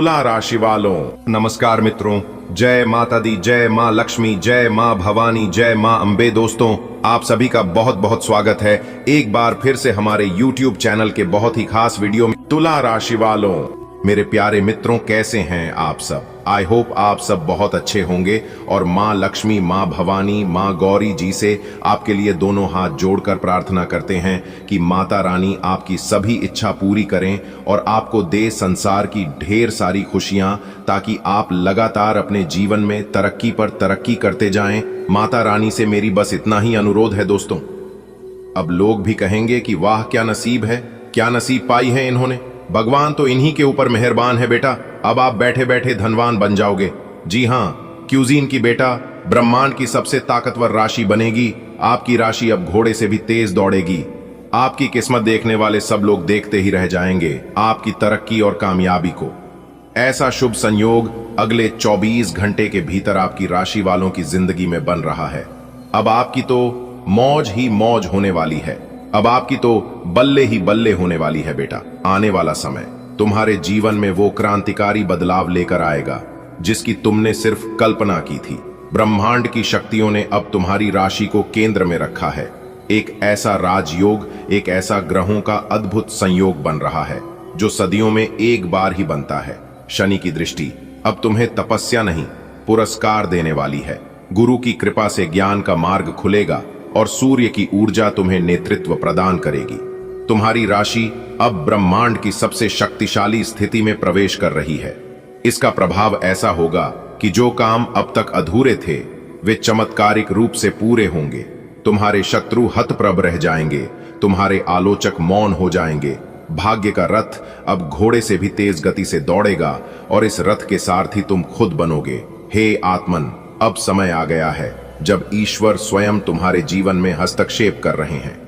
तुला राशि वालों, नमस्कार मित्रों। जय माता दी, जय माँ लक्ष्मी, जय माँ भवानी, जय माँ अम्बे। दोस्तों, आप सभी का बहुत बहुत स्वागत है एक बार फिर से हमारे YouTube चैनल के बहुत ही खास वीडियो में। तुला राशि वालों, मेरे प्यारे मित्रों, कैसे हैं आप सब? आई होप आप सब बहुत अच्छे होंगे और माँ लक्ष्मी, माँ भवानी, माँ गौरी जी से आपके लिए दोनों हाथ जोड़कर प्रार्थना करते हैं कि माता रानी आपकी सभी इच्छा पूरी करें और आपको दे संसार की ढेर सारी खुशियां, ताकि आप लगातार अपने जीवन में तरक्की पर तरक्की करते जाएं। माता रानी से मेरी बस इतना ही अनुरोध है दोस्तों। अब लोग भी कहेंगे कि वाह क्या नसीब है, क्या नसीब पाई है इन्होंने। भगवान तो इन्हीं के ऊपर मेहरबान है बेटा। अब आप बैठे बैठे धनवान बन जाओगे। जी हाँ, क्यूजीन की बेटा ब्रह्मांड की सबसे ताकतवर राशि बनेगी। आपकी राशि अब घोड़े से भी तेज दौड़ेगी। आपकी किस्मत देखने वाले सब लोग देखते ही रह जाएंगे आपकी तरक्की और कामयाबी को। ऐसा शुभ संयोग अगले 24 घंटे के भीतर आपकी राशि वालों की जिंदगी में बन रहा है। अब आपकी तो मौज ही मौज होने वाली है। अब आपकी तो बल्ले ही बल्ले होने वाली है बेटा। आने वाला समय तुम्हारे जीवन में वो क्रांतिकारी बदलाव लेकर आएगा जिसकी तुमने सिर्फ कल्पना की थी। ब्रह्मांड की शक्तियों ने अब तुम्हारी राशि को केंद्र में रखा है। एक ऐसा राजयोग, एक ऐसा ग्रहों का अद्भुत संयोग बन रहा है जो सदियों में एक बार ही बनता है। शनि की दृष्टि अब तुम्हें तपस्या नहीं, पुरस्कार देने वाली है। गुरु की कृपा से ज्ञान का मार्ग खुलेगा और सूर्य की ऊर्जा तुम्हें नेतृत्व प्रदान करेगी। तुम्हारी राशि अब ब्रह्मांड की सबसे शक्तिशाली स्थिति में प्रवेश कर रही है। इसका प्रभाव ऐसा होगा कि जो काम अब तक अधूरे थे वे चमत्कारिक रूप से पूरे होंगे। तुम्हारे शत्रु हतप्रभ रह जाएंगे, तुम्हारे आलोचक मौन हो जाएंगे। भाग्य का रथ अब घोड़े से भी तेज गति से दौड़ेगा और इस रथ के सारथी तुम खुद बनोगे। हे आत्मन, अब समय आ गया है जब ईश्वर स्वयं तुम्हारे जीवन में हस्तक्षेप कर रहे हैं।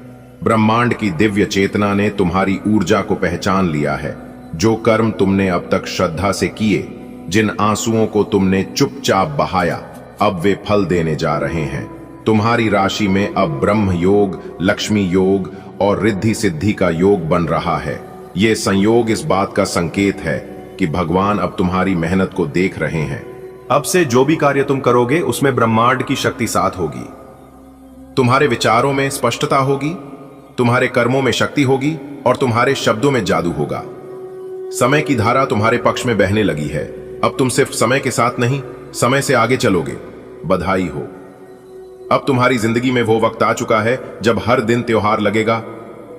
ब्रह्मांड की दिव्य चेतना ने तुम्हारी ऊर्जा को पहचान लिया है। जो कर्म तुमने अब तक श्रद्धा से किए, जिन आंसुओं को तुमने चुपचाप बहाया, अब वे फल देने जा रहे हैं। तुम्हारी राशि में अब ब्रह्म योग, लक्ष्मी योग और रिद्धि सिद्धि का योग बन रहा है। ये संयोग इस बात का संकेत है कि भगवान अब तुम्हारी मेहनत को देख रहे हैं। अब से जो भी कार्य तुम करोगे उसमें ब्रह्मांड की शक्ति साथ होगी। तुम्हारे विचारों में स्पष्टता होगी, तुम्हारे कर्मों में शक्ति होगी और तुम्हारे शब्दों में जादू होगा। समय की धारा तुम्हारे पक्ष में बहने लगी है। अब तुम सिर्फ समय के साथ नहीं, समय से आगे चलोगे। बधाई हो। अब तुम्हारी जिंदगी में वो वक्त आ चुका है जब हर दिन त्योहार लगेगा।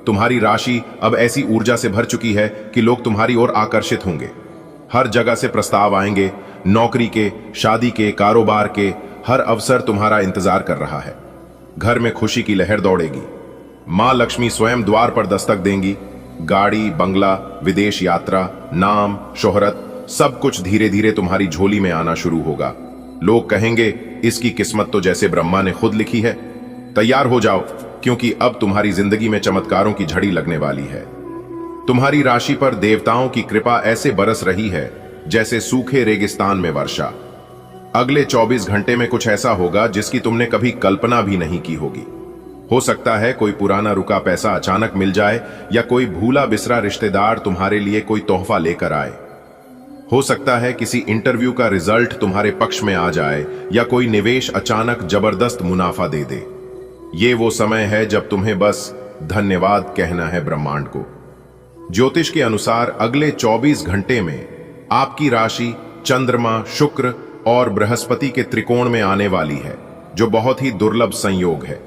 तुम्हारी राशि अब ऐसी ऊर्जा से भर चुकी है कि लोग तुम्हारी ओर आकर्षित होंगे। हर जगह से प्रस्ताव आएंगे। नौकरी के, शादी के, कारोबार के हर अवसर तुम्हारा इंतजार कर रहा है। घर में खुशी की लहर दौड़ेगी। मां लक्ष्मी स्वयं द्वार पर दस्तक देंगी। गाड़ी, बंगला, विदेश यात्रा, नाम, शोहरत, सब कुछ धीरे धीरे तुम्हारी झोली में आना शुरू होगा। लोग कहेंगे, इसकी किस्मत तो जैसे ब्रह्मा ने खुद लिखी है। तैयार हो जाओ, क्योंकि अब तुम्हारी जिंदगी में चमत्कारों की झड़ी लगने वाली है। तुम्हारी राशि पर देवताओं की कृपा ऐसे बरस रही है जैसे सूखे रेगिस्तान में वर्षा। अगले 24 घंटे में कुछ ऐसा होगा जिसकी तुमने कभी कल्पना भी नहीं की होगी। हो सकता है कोई पुराना रुका पैसा अचानक मिल जाए, या कोई भूला बिसरा रिश्तेदार तुम्हारे लिए कोई तोहफा लेकर आए। हो सकता है किसी इंटरव्यू का रिजल्ट तुम्हारे पक्ष में आ जाए, या कोई निवेश अचानक जबरदस्त मुनाफा दे दे। ये वो समय है जब तुम्हें बस धन्यवाद कहना है ब्रह्मांड को। ज्योतिष के अनुसार अगले 24 घंटे में आपकी राशि चंद्रमा, शुक्र और बृहस्पति के त्रिकोण में आने वाली है, जो बहुत ही दुर्लभ संयोग है।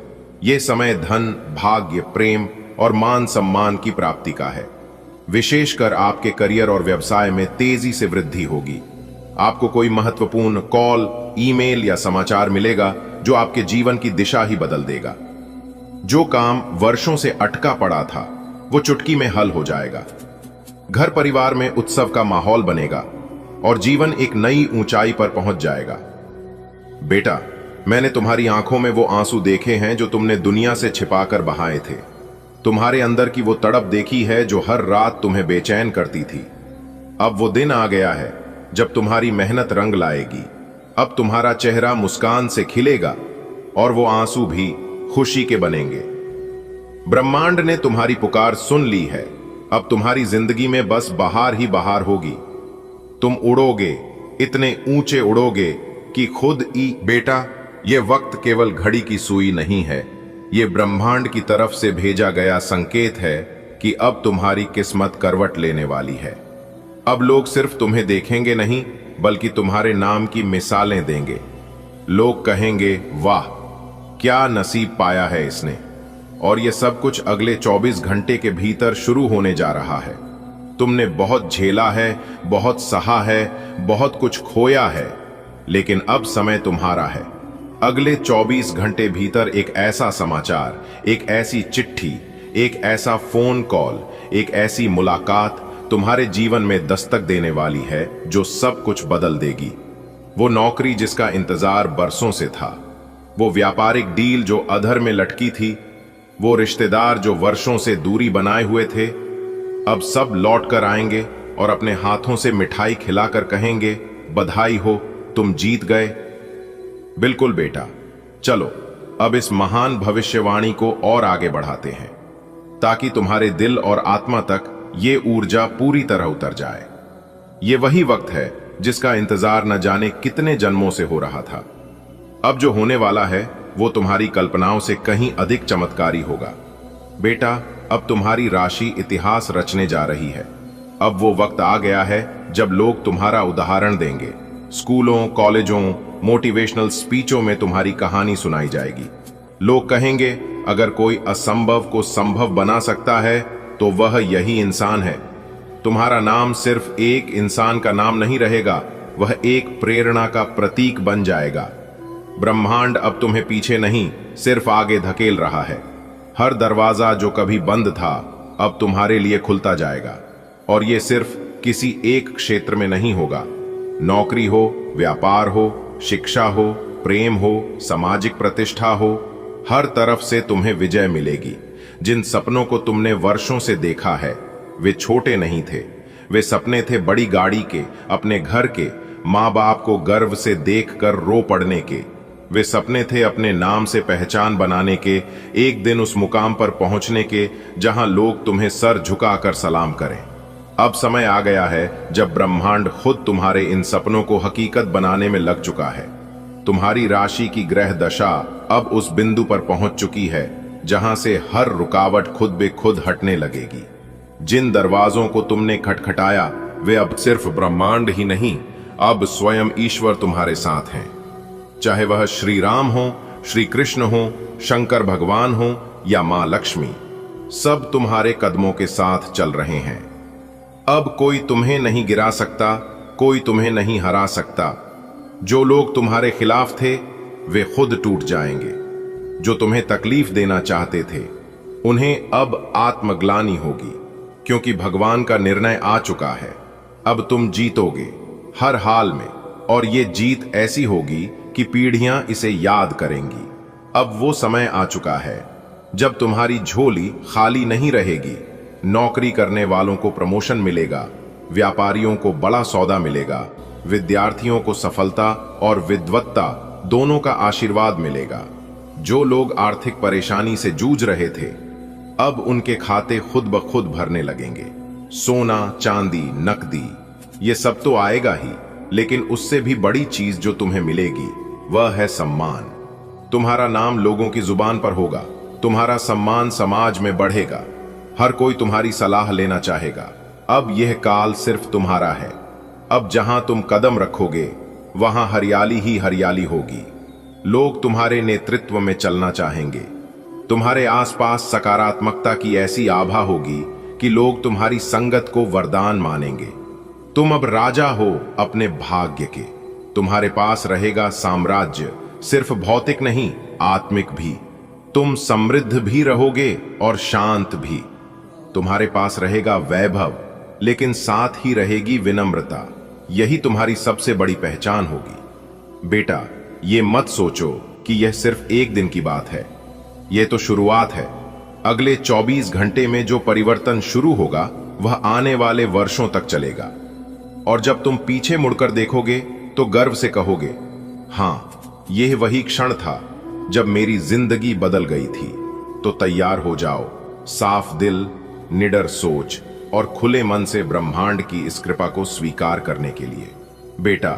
यह समय धन, भाग्य, प्रेम और मान सम्मान की प्राप्ति का है। विशेषकर आपके करियर और व्यवसाय में तेजी से वृद्धि होगी। आपको कोई महत्वपूर्ण कॉल, ईमेल या समाचार मिलेगा जो आपके जीवन की दिशा ही बदल देगा। जो काम वर्षों से अटका पड़ा था वो चुटकी में हल हो जाएगा। घर परिवार में उत्सव का माहौल बनेगा और जीवन एक नई ऊंचाई पर पहुंच जाएगा। बेटा, मैंने तुम्हारी आंखों में वो आंसू देखे हैं जो तुमने दुनिया से छिपाकर बहाए थे। तुम्हारे अंदर की वो तड़प देखी है जो हर रात तुम्हें बेचैन करती थी। अब वो दिन आ गया है जब तुम्हारी मेहनत रंग लाएगी। अब तुम्हारा चेहरा मुस्कान से खिलेगा और वो आंसू भी खुशी के बनेंगे। ब्रह्मांड ने तुम्हारी पुकार सुन ली है। अब तुम्हारी जिंदगी में बस बहार ही बहार होगी। तुम उड़ोगे, इतने ऊंचे उड़ोगे कि खुद ही। बेटा, ये वक्त केवल घड़ी की सुई नहीं है, ये ब्रह्मांड की तरफ से भेजा गया संकेत है कि अब तुम्हारी किस्मत करवट लेने वाली है। अब लोग सिर्फ तुम्हें देखेंगे नहीं, बल्कि तुम्हारे नाम की मिसालें देंगे। लोग कहेंगे, वाह क्या नसीब पाया है इसने। और ये सब कुछ अगले 24 घंटे के भीतर शुरू होने जा रहा है। तुमने बहुत झेला है, बहुत सहा है, बहुत कुछ खोया है, लेकिन अब समय तुम्हारा है। अगले 24 घंटे भीतर एक ऐसा समाचार, एक ऐसी चिट्ठी, एक ऐसा फोन कॉल, एक ऐसी मुलाकात तुम्हारे जीवन में दस्तक देने वाली है जो सब कुछ बदल देगी। वो नौकरी जिसका इंतजार बरसों से था, वो व्यापारिक डील जो अधर में लटकी थी, वो रिश्तेदार जो वर्षों से दूरी बनाए हुए थे, अब सब लौट कर आएंगे और अपने हाथों से मिठाई खिलाकर कहेंगे, बधाई हो, तुम जीत गए। बिल्कुल बेटा, चलो अब इस महान भविष्यवाणी को और आगे बढ़ाते हैं, ताकि तुम्हारे दिल और आत्मा तक ये ऊर्जा पूरी तरह उतर जाए। ये वही वक्त है जिसका इंतजार न जाने कितने जन्मों से हो रहा था। अब जो होने वाला है वो तुम्हारी कल्पनाओं से कहीं अधिक चमत्कारी होगा। बेटा, अब तुम्हारी राशि इतिहास रचने जा रही है। अब वो वक्त आ गया है जब लोग तुम्हारा उदाहरण देंगे। स्कूलों, कॉलेजों, मोटिवेशनल स्पीचों में तुम्हारी कहानी सुनाई जाएगी। लोग कहेंगे, अगर कोई असंभव को संभव बना सकता है तो वह यही इंसान है। तुम्हारा नाम सिर्फ एक इंसान का नाम नहीं रहेगा, वह एक प्रेरणा का प्रतीक बन जाएगा। ब्रह्मांड अब तुम्हें पीछे नहीं, सिर्फ आगे धकेल रहा है। हर दरवाजा जो कभी बंद था अब तुम्हारे लिए खुलता जाएगा। और ये सिर्फ किसी एक क्षेत्र में नहीं होगा। नौकरी हो, व्यापार हो, शिक्षा हो, प्रेम हो, सामाजिक प्रतिष्ठा हो, हर तरफ से तुम्हें विजय मिलेगी। जिन सपनों को तुमने वर्षों से देखा है वे छोटे नहीं थे। वे सपने थे बड़ी गाड़ी के, अपने घर के, माँ बाप को गर्व से देखकर रो पड़ने के। वे सपने थे अपने नाम से पहचान बनाने के, एक दिन उस मुकाम पर पहुंचने के जहां लोग तुम्हें सर झुकाकर सलाम करें। अब समय आ गया है जब ब्रह्मांड खुद तुम्हारे इन सपनों को हकीकत बनाने में लग चुका है। तुम्हारी राशि की ग्रह दशा अब उस बिंदु पर पहुंच चुकी है जहां से हर रुकावट खुद बे खुद हटने लगेगी। जिन दरवाजों को तुमने खटखटाया वे अब सिर्फ ब्रह्मांड ही नहीं, अब स्वयं ईश्वर तुम्हारे साथ हैं। चाहे वह श्री राम हो, श्री कृष्ण हो, शंकर भगवान हो या मां लक्ष्मी, सब तुम्हारे कदमों के साथ चल रहे हैं। अब कोई तुम्हें नहीं गिरा सकता, कोई तुम्हें नहीं हरा सकता। जो लोग तुम्हारे खिलाफ थे वे खुद टूट जाएंगे। जो तुम्हें तकलीफ देना चाहते थे उन्हें अब आत्मग्लानि होगी, क्योंकि भगवान का निर्णय आ चुका है। अब तुम जीतोगे हर हाल में, और ये जीत ऐसी होगी कि पीढ़ियां इसे याद करेंगी। अब वो समय आ चुका है जब तुम्हारी झोली खाली नहीं रहेगी। नौकरी करने वालों को प्रमोशन मिलेगा, व्यापारियों को बड़ा सौदा मिलेगा, विद्यार्थियों को सफलता और विद्वत्ता दोनों का आशीर्वाद मिलेगा। जो लोग आर्थिक परेशानी से जूझ रहे थे अब उनके खाते खुद ब खुद भरने लगेंगे। सोना, चांदी, नकदी, ये सब तो आएगा ही, लेकिन उससे भी बड़ी चीज जो तुम्हें मिलेगी वह है सम्मान। तुम्हारा नाम लोगों की जुबान पर होगा, तुम्हारा सम्मान समाज में बढ़ेगा, हर कोई तुम्हारी सलाह लेना चाहेगा। अब यह काल सिर्फ तुम्हारा है। अब जहां तुम कदम रखोगे वहां हरियाली ही हरियाली होगी। लोग तुम्हारे नेतृत्व में चलना चाहेंगे। तुम्हारे आसपास सकारात्मकता की ऐसी आभा होगी कि लोग तुम्हारी संगत को वरदान मानेंगे। तुम अब राजा हो अपने भाग्य के। तुम्हारे पास रहेगा साम्राज्य, सिर्फ भौतिक नहीं आत्मिक भी। तुम समृद्ध भी रहोगे और शांत भी। तुम्हारे पास रहेगा वैभव, लेकिन साथ ही रहेगी विनम्रता। यही तुम्हारी सबसे बड़ी पहचान होगी। बेटा, ये मत सोचो कि यह सिर्फ एक दिन की बात है, यह तो शुरुआत है। अगले 24 घंटे में जो परिवर्तन शुरू होगा वह आने वाले वर्षों तक चलेगा। और जब तुम पीछे मुड़कर देखोगे तो गर्व से कहोगे, हां, यह वही क्षण था जब मेरी जिंदगी बदल गई थी। तो तैयार हो जाओ, साफ दिल, निडर सोच, और खुले मन से ब्रह्मांड की इस कृपा को स्वीकार करने के लिए। बेटा,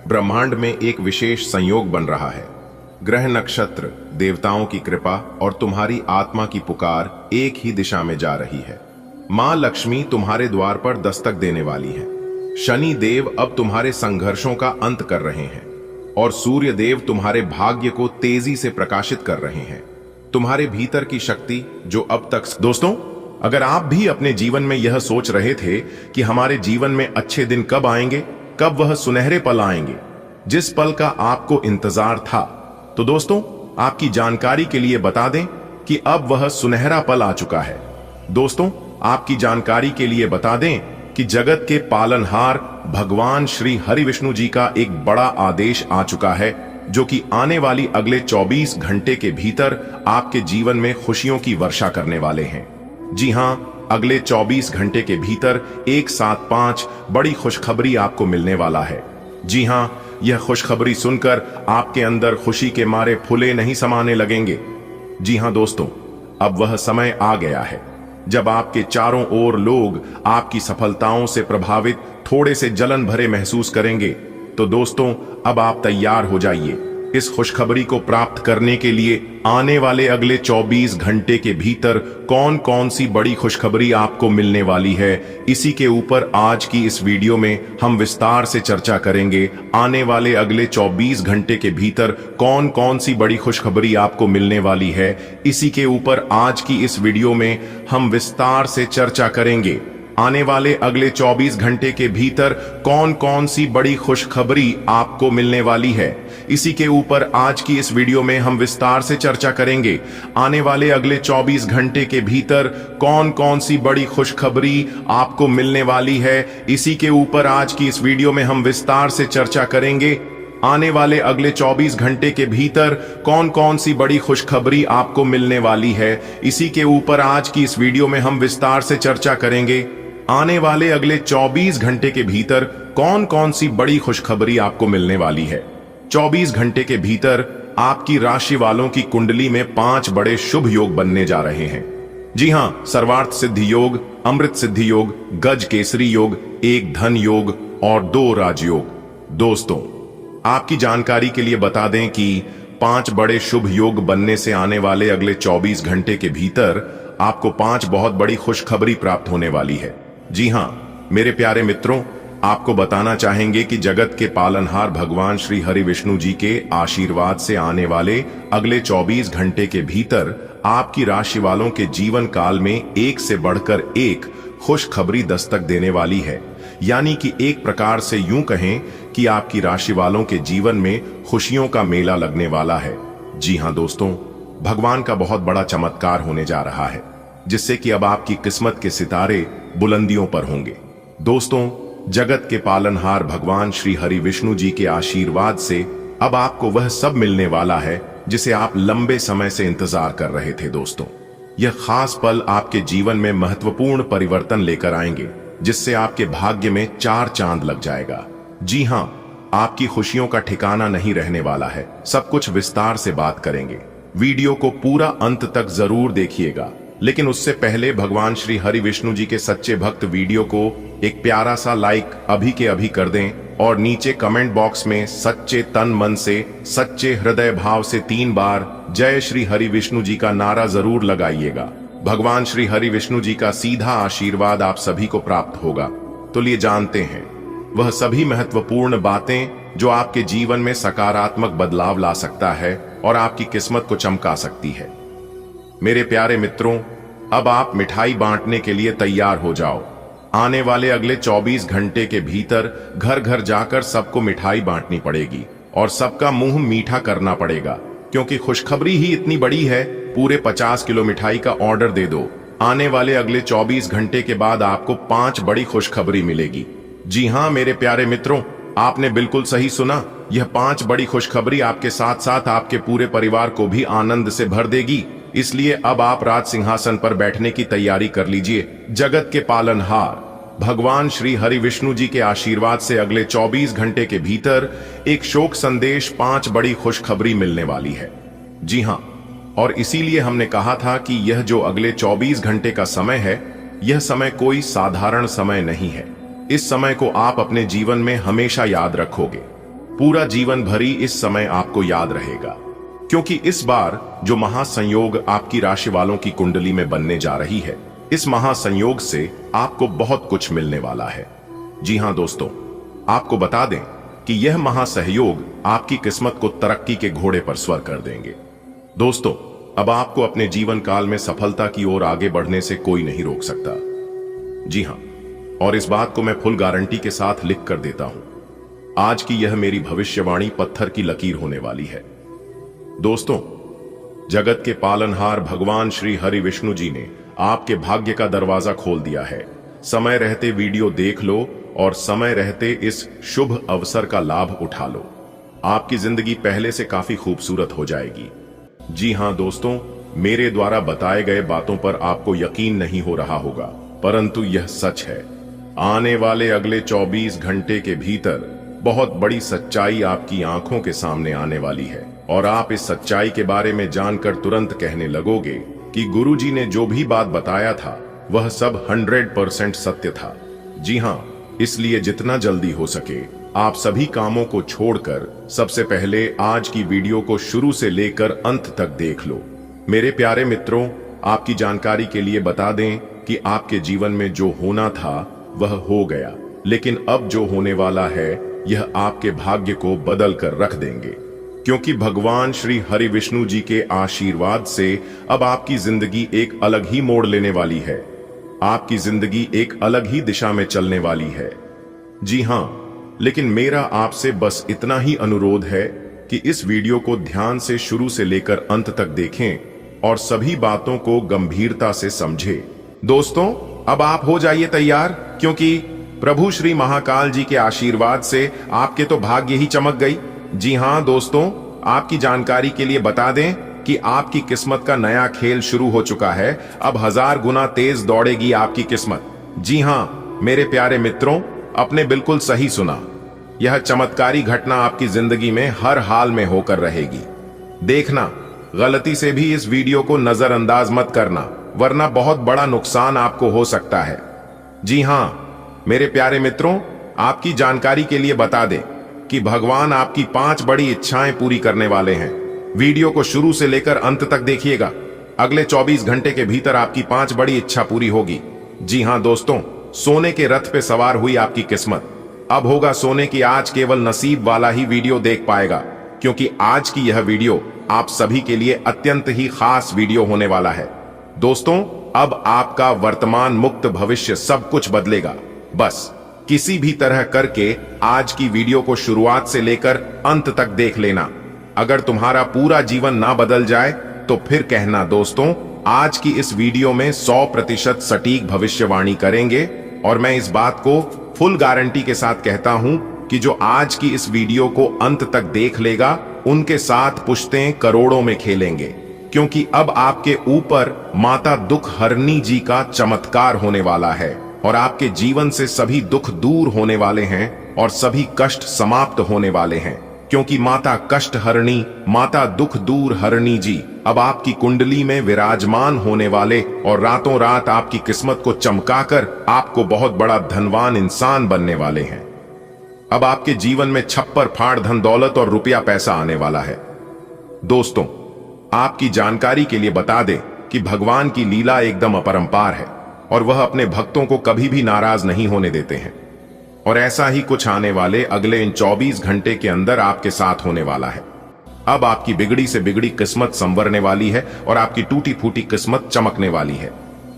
ब्रह्मांड में एक विशेष संयोग बन रहा है। ग्रह नक्षत्र, देवताओं की कृपा और तुम्हारी आत्मा की पुकार एक ही दिशा में जा रही है। मां लक्ष्मी तुम्हारे द्वार पर दस्तक देने वाली है। शनि देव अब तुम्हारे संघर्षों का अंत कर रहे हैं और सूर्य देव तुम्हारे भाग्य को तेजी से प्रकाशित कर रहे हैं। तुम्हारे भीतर की शक्ति जो अब तक। दोस्तों, अगर आप भी अपने जीवन में यह सोच रहे थे कि हमारे जीवन में अच्छे दिन कब आएंगे, कब वह सुनहरे पल आएंगे जिस पल का आपको इंतजार था, तो दोस्तों आपकी जानकारी के लिए बता दें कि अब वह सुनहरा पल आ चुका है। दोस्तों, आपकी जानकारी के लिए बता दें कि जगत के पालनहार भगवान श्री हरि विष्णु जी का एक बड़ा आदेश आ चुका है, जो कि आने वाली अगले 24 घंटे के भीतर आपके जीवन में खुशियों की वर्षा करने वाले हैं। जी हां, अगले 24 घंटे के भीतर एक साथ 5 बड़ी खुशखबरी आपको मिलने वाला है। जी हां, यह खुशखबरी सुनकर आपके अंदर खुशी के मारे फूले नहीं समाने लगेंगे। जी हां दोस्तों, अब वह समय आ गया है जब आपके चारों ओर लोग आपकी सफलताओं से प्रभावित थोड़े से जलन भरे महसूस करेंगे। तो दोस्तों, अब आप तैयार हो जाइए इस खुशखबरी को प्राप्त करने के लिए। आने वाले अगले 24 घंटे के भीतर कौन कौन सी बड़ी खुशखबरी आपको मिलने वाली है, इसी के ऊपर आज की इस वीडियो में हम विस्तार से चर्चा करेंगे। आने वाले अगले 24 घंटे के भीतर कौन कौन सी बड़ी खुशखबरी आपको मिलने वाली है, इसी के ऊपर आज की इस वीडियो में हम विस्तार से चर्चा करेंगे। आने वाले अगले 24 घंटे के भीतर कौन कौन सी बड़ी खुशखबरी आपको मिलने वाली है, इसी के ऊपर आज की इस वीडियो में हम विस्तार से चर्चा करेंगे। आने वाले अगले 24 घंटे के भीतर कौन कौन सी बड़ी खुशखबरी आपको मिलने वाली है, इसी के ऊपर आज की इस वीडियो में हम विस्तार से चर्चा करेंगे। आने वाले अगले 24 घंटे के भीतर कौन कौन सी बड़ी खुशखबरी आपको मिलने वाली है, इसी के ऊपर आज की इस वीडियो में हम विस्तार से चर्चा करेंगे। आने वाले अगले 24 घंटे के भीतर कौन कौन सी बड़ी खुशखबरी आपको मिलने वाली है। 24 घंटे के भीतर आपकी राशि वालों की कुंडली में 5 बड़े शुभ योग बनने जा रहे हैं। जी हां, सर्वार्थ सिद्धि योग, अमृत सिद्धि योग, गज केसरी योग, एक धन योग और 2 राजयोग। दोस्तों, आपकी जानकारी के लिए बता दें कि 5 बड़े शुभ योग बनने से आने वाले अगले 24 घंटे के भीतर आपको 5 बहुत बड़ी खुशखबरी प्राप्त होने वाली है। जी हां, मेरे प्यारे मित्रों, आपको बताना चाहेंगे कि जगत के पालनहार भगवान श्री हरि विष्णु जी के आशीर्वाद से आने वाले अगले 24 घंटे के भीतर आपकी राशि वालों के जीवन काल में एक से बढ़कर एक खुशखबरी दस्तक देने वाली है। यानी कि एक प्रकार से यूं कहें कि आपकी राशि वालों के जीवन में खुशियों का मेला लगने वाला है। जी हां दोस्तों, भगवान का बहुत बड़ा चमत्कार होने जा रहा है, जिससे कि अब आपकी किस्मत के सितारे बुलंदियों पर होंगे। दोस्तों, जगत के पालनहार भगवान श्री हरि विष्णु जी के आशीर्वाद से अब आपको वह सब मिलने वाला है जिसे आप लंबे समय से इंतजार कर रहे थे। दोस्तों, यह खास पल आपके जीवन में महत्वपूर्ण परिवर्तन लेकर आएंगे, जिससे आपके भाग्य में 4 चांद लग जाएगा। जी हां, आपकी खुशियों का ठिकाना नहीं रहने वाला है। सब कुछ विस्तार से बात करेंगे। वीडियो को पूरा अंत तक जरूर देखिएगा, लेकिन उससे पहले भगवान श्री हरि विष्णु जी के सच्चे भक्त वीडियो को एक प्यारा सा लाइक अभी के अभी कर दें और नीचे कमेंट बॉक्स में सच्चे तन मन से, सच्चे हृदय भाव से 3 बार जय श्री हरि विष्णु जी का नारा जरूर लगाइएगा। भगवान श्री हरि विष्णु जी का सीधा आशीर्वाद आप सभी को प्राप्त होगा। तो लिए जानते हैं वह सभी महत्वपूर्ण बातें जो आपके जीवन में सकारात्मक बदलाव ला सकता है और आपकी किस्मत को चमका सकती है। मेरे प्यारे मित्रों, अब आप मिठाई बांटने के लिए तैयार हो जाओ। आने वाले अगले 24 घंटे के भीतर घर घर जाकर सबको मिठाई बांटनी पड़ेगी और सबका मुंह मीठा करना पड़ेगा, क्योंकि खुशखबरी ही इतनी बड़ी है। पूरे 50 किलो मिठाई का ऑर्डर दे दो। आने वाले अगले 24 घंटे के बाद आपको 5 बड़ी खुशखबरी मिलेगी। जी हां मेरे प्यारे मित्रों, आपने बिल्कुल सही सुना। यह 5 बड़ी खुशखबरी आपके साथ साथ आपके पूरे परिवार को भी आनंद से भर देगी। इसलिए अब आप राज सिंहासन पर बैठने की तैयारी कर लीजिए। जगत के पालनहार भगवान श्री हरि विष्णु जी के आशीर्वाद से अगले 24 घंटे के भीतर एक शोक संदेश 5 बड़ी खुशखबरी मिलने वाली है। जी हां, और इसीलिए हमने कहा था कि यह जो अगले 24 घंटे का समय है यह समय कोई साधारण समय नहीं है। इस समय को आप अपने जीवन में हमेशा याद रखोगे। पूरा जीवन भरी इस समय आपको याद रहेगा, क्योंकि इस बार जो महासंयोग आपकी राशि वालों की कुंडली में बनने जा रही है, इस महासंयोग से आपको बहुत कुछ मिलने वाला है। जी हां दोस्तों, आपको बता दें कि यह महासहयोग आपकी किस्मत को तरक्की के घोड़े पर स्वर कर देंगे। दोस्तों, अब आपको अपने जीवन काल में सफलता की ओर आगे बढ़ने से कोई नहीं रोक सकता। जी हां, और इस बात को मैं फुल गारंटी के साथ लिख कर देता हूं। आज की यह मेरी भविष्यवाणी पत्थर की लकीर होने वाली है। दोस्तों, जगत के पालनहार भगवान श्री हरि विष्णु जी ने आपके भाग्य का दरवाजा खोल दिया है। समय रहते वीडियो देख लो और समय रहते इस शुभ अवसर का लाभ उठा लो। आपकी जिंदगी पहले से काफी खूबसूरत हो जाएगी। जी हां दोस्तों, मेरे द्वारा बताए गए बातों पर आपको यकीन नहीं हो रहा होगा, परंतु यह सच है। आने वाले अगले 24 घंटे के भीतर बहुत बड़ी सच्चाई आपकी आंखों के सामने आने वाली है, और आप इस सच्चाई के बारे में जानकर तुरंत कहने लगोगे कि गुरुजी ने जो भी बात बताया था वह सब 100% सत्य था। जी हां, इसलिए जितना जल्दी हो सके आप सभी कामों को छोड़कर सबसे पहले आज की वीडियो को शुरू से लेकर अंत तक देख लो। मेरे प्यारे मित्रों, आपकी जानकारी के लिए बता दें कि आपके जीवन में जो होना था वह हो गया, लेकिन अब जो होने वाला है यह आपके भाग्य को बदल कर रख देंगे, क्योंकि भगवान श्री हरि विष्णु जी के आशीर्वाद से अब आपकी जिंदगी एक अलग ही मोड़ लेने वाली है। आपकी जिंदगी एक अलग ही दिशा में चलने वाली है। जी हां, लेकिन मेरा आपसे बस इतना ही अनुरोध है कि इस वीडियो को ध्यान से शुरू से लेकर अंत तक देखें और सभी बातों को गंभीरता से समझें। दोस्तों, अब आप हो जाइए तैयार, क्योंकि प्रभु श्री महाकाल जी के आशीर्वाद से आपके तो भाग्य ही चमक गई। जी हां दोस्तों, आपकी जानकारी के लिए बता दें कि आपकी किस्मत का नया खेल शुरू हो चुका है। अब 1000 गुना तेज दौड़ेगी आपकी किस्मत। जी हां मेरे प्यारे मित्रों, आपने बिल्कुल सही सुना। यह चमत्कारी घटना आपकी जिंदगी में हर हाल में होकर रहेगी। देखना, गलती से भी इस वीडियो को नजरअंदाज मत करना, वरना बहुत बड़ा नुकसान आपको हो सकता है। जी हां मेरे प्यारे मित्रों, आपकी जानकारी के लिए बता दें कि भगवान आपकी 5 बड़ी इच्छाएं पूरी करने वाले हैं। वीडियो को शुरू से लेकर अंत तक देखिएगा। अगले 24 घंटे के भीतर आपकी 5 बड़ी इच्छा पूरी होगी। जी हां दोस्तों, सोने के रथ पे सवार हुई आपकी किस्मत। अब होगा सोने की आज केवल नसीब वाला ही वीडियो देख पाएगा, क्योंकि आज की यह वीडियो आप सभी के लिए अत्यंत ही खास वीडियो होने वाला है। दोस्तों, अब आपका वर्तमान मुक्त भविष्य सब कुछ बदलेगा। बस किसी भी तरह करके आज की वीडियो को शुरुआत से लेकर अंत तक देख लेना। अगर तुम्हारा पूरा जीवन ना बदल जाए तो फिर कहना। दोस्तों, आज की इस वीडियो में 100% सटीक भविष्यवाणी करेंगे, और मैं इस बात को फुल गारंटी के साथ कहता हूं कि जो आज की इस वीडियो को अंत तक देख लेगा, उनके साथ पुश्तें करोड़ों में खेलेंगे, क्योंकि अब आपके ऊपर माता दुख हरनी जी का चमत्कार होने वाला है, और आपके जीवन से सभी दुख दूर होने वाले हैं और सभी कष्ट समाप्त होने वाले हैं, क्योंकि माता कष्ट हरणी, माता दुख दूर हरणी जी अब आपकी कुंडली में विराजमान होने वाले और रातों रात आपकी किस्मत को चमकाकर आपको बहुत बड़ा धनवान इंसान बनने वाले हैं। अब आपके जीवन में छप्पर फाड़ धन दौलत और रुपया पैसा आने वाला है। दोस्तों, आपकी जानकारी के लिए बता दें कि भगवान की लीला एकदम अपरंपार है, और वह अपने भक्तों को कभी भी नाराज नहीं होने देते हैं। और ऐसा ही कुछ आने वाले अगले इन 24 घंटे के अंदर आपके साथ होने वाला है। अब आपकी बिगड़ी से बिगड़ी किस्मत संवरने वाली है और आपकी टूटी फूटी किस्मत चमकने वाली है।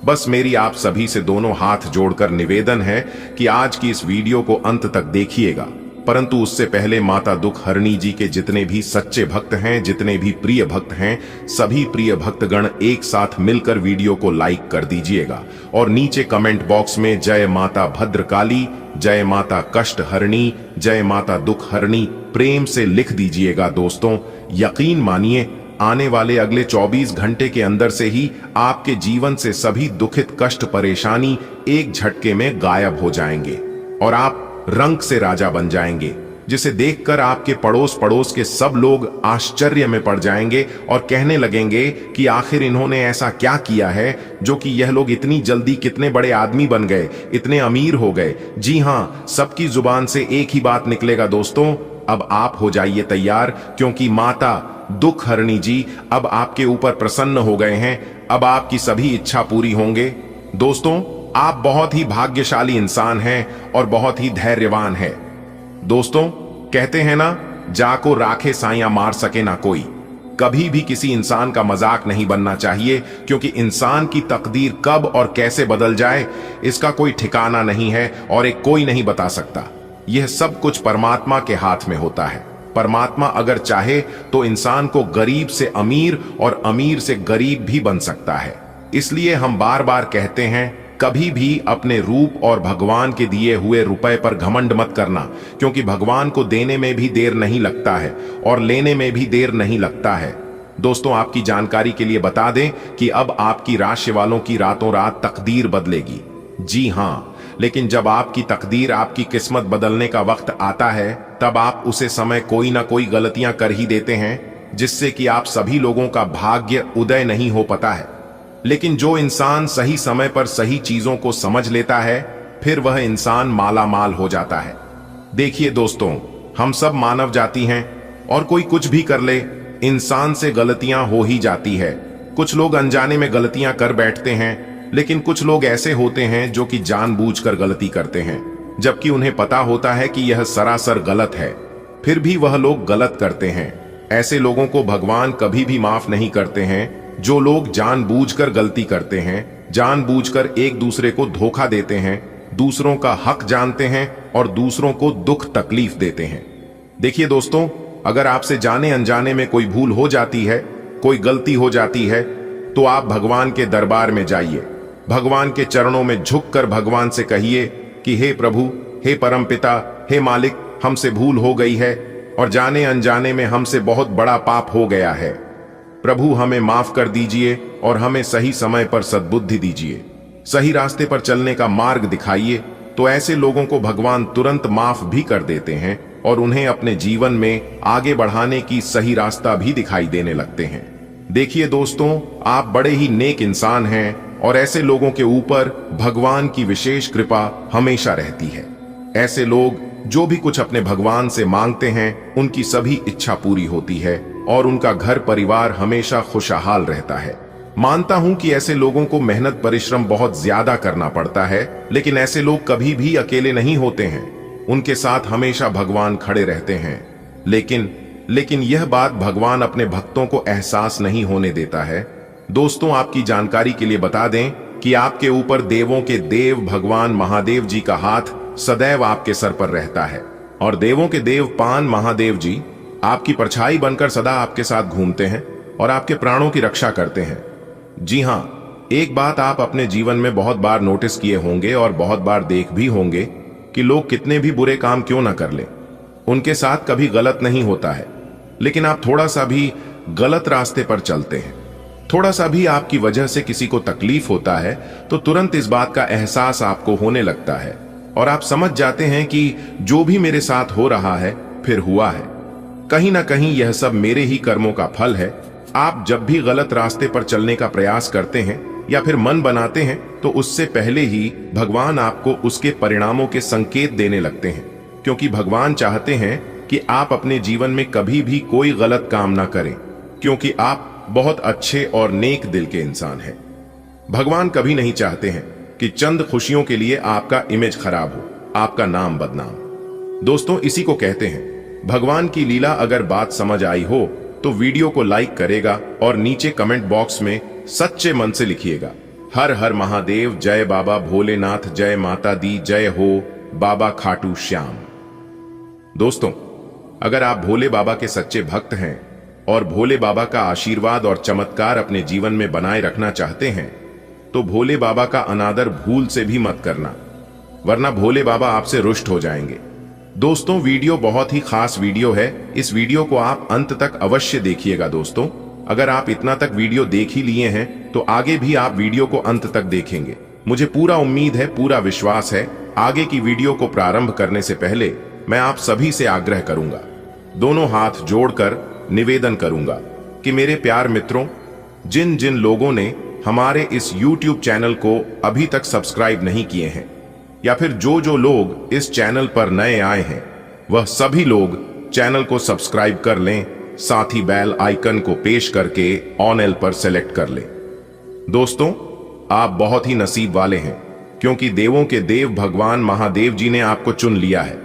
बस मेरी आप सभी से दोनों हाथ जोड़कर निवेदन है कि आज की इस वीडियो को अंत तक देखिएगा, परंतु उससे पहले माता दुख हरणी जी के जितने भी सच्चे भक्त हैं, जितने भी प्रिय भक्त हैं, सभी प्रिय भक्तगण एक साथ मिलकर वीडियो को लाइक कर दीजिएगा, और नीचे कमेंट बॉक्स में जय माता भद्रकाली, जय माता कष्ट हरणी, जय माता दुख हरणी प्रेम से लिख दीजिएगा। दोस्तों, यकीन मानिए, आने वाले अगले 24 घंटे के अंदर से ही आपके जीवन से सभी दुखित कष्ट परेशानी एक झटके में गायब हो जाएंगे और आप रंग से राजा बन जाएंगे। जिसे देखकर आपके पड़ोस पड़ोस के सब लोग आश्चर्य में पड़ जाएंगे और कहने लगेंगे कि आखिर इन्होंने ऐसा क्या किया है जो कि यह लोग इतनी जल्दी कितने बड़े आदमी बन गए, इतने अमीर हो गए। जी हाँ, सबकी जुबान से एक ही बात निकलेगा दोस्तों, अब आप हो जाइए तैयार, क्योंकि माता दुख हरणी जी अब आपके ऊपर प्रसन्न हो गए हैं। अब आपकी सभी इच्छा पूरी होंगे। दोस्तों, आप बहुत ही भाग्यशाली इंसान हैं और बहुत ही धैर्यवान हैं। दोस्तों, कहते हैं ना, जाको राखे साइया मार सके ना कोई। कभी भी किसी इंसान का मजाक नहीं बनना चाहिए, क्योंकि इंसान की तकदीर कब और कैसे बदल जाए इसका कोई ठिकाना नहीं है और एक कोई नहीं बता सकता। यह सब कुछ परमात्मा के हाथ में होता है। परमात्मा अगर चाहे तो इंसान को गरीब से अमीर और अमीर से गरीब भी बन सकता है। इसलिए हम बार बार कहते हैं, कभी भी अपने रूप और भगवान के दिए हुए रुपए पर घमंड मत करना, क्योंकि भगवान को देने में भी देर नहीं लगता है और लेने में भी देर नहीं लगता है। दोस्तों, आपकी जानकारी के लिए बता दें कि अब आपकी राशि वालों की रातों रात तकदीर बदलेगी। जी हां, लेकिन जब आपकी तकदीर, आपकी किस्मत बदलने का वक्त आता है, तब आप उसे समय कोई ना कोई गलतियां कर ही देते हैं, जिससे कि आप सभी लोगों का भाग्य उदय नहीं हो पाता है। लेकिन जो इंसान सही समय पर सही चीजों को समझ लेता है, फिर वह इंसान माला माल हो जाता है। देखिए दोस्तों, हम सब मानव जाति हैं और कोई कुछ भी कर ले, इंसान से गलतियां हो ही जाती है। कुछ लोग अनजाने में गलतियां कर बैठते हैं, लेकिन कुछ लोग ऐसे होते हैं जो कि जानबूझकर गलती करते हैं, जबकि उन्हें पता होता है कि यह सरासर गलत है, फिर भी वह लोग गलत करते हैं। ऐसे लोगों को भगवान कभी भी माफ नहीं करते हैं। जो लोग जानबूझकर गलती करते हैं, जानबूझकर एक दूसरे को धोखा देते हैं, दूसरों का हक जानते हैं और दूसरों को दुख तकलीफ देते हैं। देखिए दोस्तों, अगर आपसे जाने अनजाने में कोई भूल हो जाती है, कोई गलती हो जाती है, तो आप भगवान के दरबार में जाइए। भगवान के चरणों में झुककर भगवान से कहिए कि हे प्रभु, हे परमपिता, हे मालिक, हमसे भूल हो गई है और जाने अनजाने में हमसे बहुत बड़ा पाप हो गया है। प्रभु, हमें माफ कर दीजिए और हमें सही समय पर सद्बुद्धि दीजिए, सही रास्ते पर चलने का मार्ग दिखाइए। तो ऐसे लोगों को भगवान तुरंत माफ भी कर देते हैं और उन्हें अपने जीवन में आगे बढ़ाने की सही रास्ता भी दिखाई देने लगते हैं। देखिए दोस्तों, आप बड़े ही नेक इंसान हैं और ऐसे लोगों के ऊपर भगवान की विशेष कृपा हमेशा रहती है। ऐसे लोग जो भी कुछ अपने भगवान से मांगते हैं, उनकी सभी इच्छा पूरी होती है और उनका घर परिवार हमेशा खुशहाल रहता है। मानता हूं कि ऐसे लोगों को मेहनत परिश्रम बहुत ज्यादा करना पड़ता है, लेकिन ऐसे लोग कभी भी अकेले नहीं होते हैं। उनके साथ हमेशा भगवान खड़े रहते हैं। लेकिन यह बात भगवान अपने भक्तों को एहसास नहीं होने देता है। दोस्तों, आपकी जानकारी के लिए बता दें कि आपके ऊपर देवों के देव भगवान महादेव जी का हाथ सदैव आपके सर पर रहता है और देवों के देव पान महादेव जी आपकी परछाई बनकर सदा आपके साथ घूमते हैं और आपके प्राणों की रक्षा करते हैं। जी हां, एक बात आप अपने जीवन में बहुत बार नोटिस किए होंगे और बहुत बार देख भी होंगे कि लोग कितने भी बुरे काम क्यों ना कर लें, उनके साथ कभी गलत नहीं होता है। लेकिन आप थोड़ा सा भी गलत रास्ते पर चलते हैं, थोड़ा सा भी आपकी वजह से किसी को तकलीफ होता है, तो तुरंत इस बात का एहसास आपको होने लगता है और आप समझ जाते हैं कि जो भी मेरे साथ हो रहा है, फिर हुआ है, कहीं ना कहीं यह सब मेरे ही कर्मों का फल है। आप जब भी गलत रास्ते पर चलने का प्रयास करते हैं या फिर मन बनाते हैं, तो उससे पहले ही भगवान आपको उसके परिणामों के संकेत देने लगते हैं, क्योंकि भगवान चाहते हैं कि आप अपने जीवन में कभी भी कोई गलत काम ना करें, क्योंकि आप बहुत अच्छे और नेक दिल के इंसान हैं। भगवान कभी नहीं चाहते हैं कि चंद खुशियों के लिए आपका इमेज खराब हो, आपका नाम बदनाम। दोस्तों, इसी को कहते हैं भगवान की लीला। अगर बात समझ आई हो तो वीडियो को लाइक करेगा और नीचे कमेंट बॉक्स में सच्चे मन से लिखिएगा, हर हर महादेव, जय बाबा भोलेनाथ, जय माता दी, जय हो बाबा खाटू श्याम। दोस्तों, अगर आप भोले बाबा के सच्चे भक्त हैं और भोले बाबा का आशीर्वाद और चमत्कार अपने जीवन में बनाए रखना चाहते हैं, तो भोले बाबा का अनादर भूल से भी मत करना, वरना भोले बाबा आपसे रुष्ट हो जाएंगे। दोस्तों, वीडियो बहुत ही खास वीडियो है। इस वीडियो को आप अंत तक अवश्य देखिएगा। दोस्तों, अगर आप इतना तक वीडियो देख ही लिए हैं, तो आगे भी आप वीडियो को अंत तक देखेंगे। मुझे पूरा उम्मीद है, पूरा विश्वास है। आगे की वीडियो को प्रारंभ करने से पहले मैं आप सभी से आग्रह करूंगा, दोनों हाथ जोड़कर निवेदन करूंगा कि मेरे प्यार मित्रों, जिन जिन लोगों ने हमारे इस YouTube चैनल को अभी तक सब्सक्राइब नहीं किए हैं, या फिर जो जो लोग इस चैनल पर नए आए हैं, वह सभी लोग चैनल को सब्सक्राइब कर लें, साथ ही बेल आइकन को पेश करके ऑन एल पर सेलेक्ट कर लें। दोस्तों, आप बहुत ही नसीब वाले हैं, क्योंकि देवों के देव भगवान महादेव जी ने आपको चुन लिया है।